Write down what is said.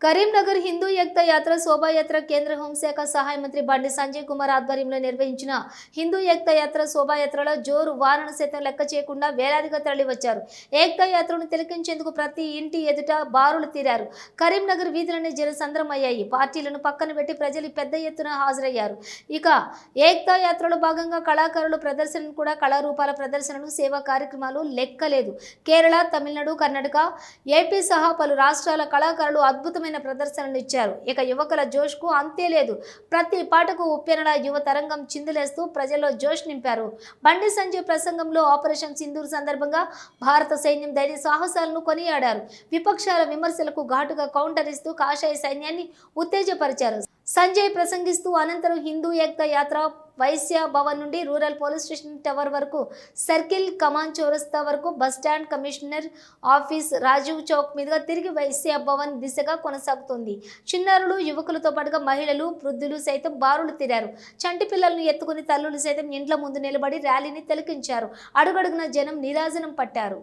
కరీంనగర్ హిందూ ఏకతా యాత్ర శోభాయాత్ర కేంద్ర హోంశాఖ సహాయ మంత్రి బండి సంజయ్ కుమార్ ఆధ్వర్యంలో నిర్వహించిన హిందూ ఏకతా యాత్ర శోభాయాత్రలో జోరు వానను సైతం లెక్క చేయకుండా వేలాదిగా తరలివచ్చారు. ఏకతా యాత్రను తిలకించేందుకు ప్రతి ఇంటి ఎదుట బారులు తీరారు. కరీంనగర్ వీధులన్నీ జనసంద్రమయ్యాయి. పార్టీలను పక్కన పెట్టి ప్రజలు పెద్ద ఎత్తున హాజరయ్యారు. ఇక ఏకతా యాత్రలో భాగంగా కళాకారుల ప్రదర్శనను కూడా కళారూపాల ప్రదర్శనలు సేవా కార్యక్రమాలు లెక్కలేదు. కేరళ, తమిళనాడు, కర్ణాటక, ఏపీ సహా పలు రాష్ట్రాల కళాకారులు అద్భుతమైన ప్రదర్శనలు ఇచ్చారు. ఇక యువకుల జోష్కు అంతే లేదు. ప్రతి పాటకు ఉప్పెనలా యువ తరంగం చిందులేస్తూ ప్రజల్లో జోష్ నింపారు. బండి సంజయ్ ప్రసంగంలో ఆపరేషన్ సింధూర్ సందర్భంగా భారత సైన్యం ధైర్య సాహసాలను కొనియాడారు. విపక్షాల విమర్శలకు ఘాటుగా కౌంటర్ ఇస్తూ కాషాయ సైన్యాన్ని ఉత్తేజపరిచారు. సంజయ్ ప్రసంగిస్తూ అనంతరం హిందూ ఏకతా యాత్ర వైశ్య భవన్ నుండి రూరల్ పోలీస్ స్టేషన్ టవర్ వరకు, సర్కిల్, కమాన్ చౌరస్తా వరకు, bus stand, commissioner office, Rajiv Chowk మీదుగా తిరిగి వైశ్య భవన్ దిశగా కొనసాగుతుంది. చిన్నారులు, యువకులతో పాటుగా మహిళలు, వృద్ధులు సైతం బారులు తీరారు. చంటి పిల్లలను ఎత్తుకుని తల్లులు సైతం ఇండ్ల ముందు నిలబడి ర్యాలీని తిలకించారు. అడుగడుగున జనం నీరాజనం పట్టారు.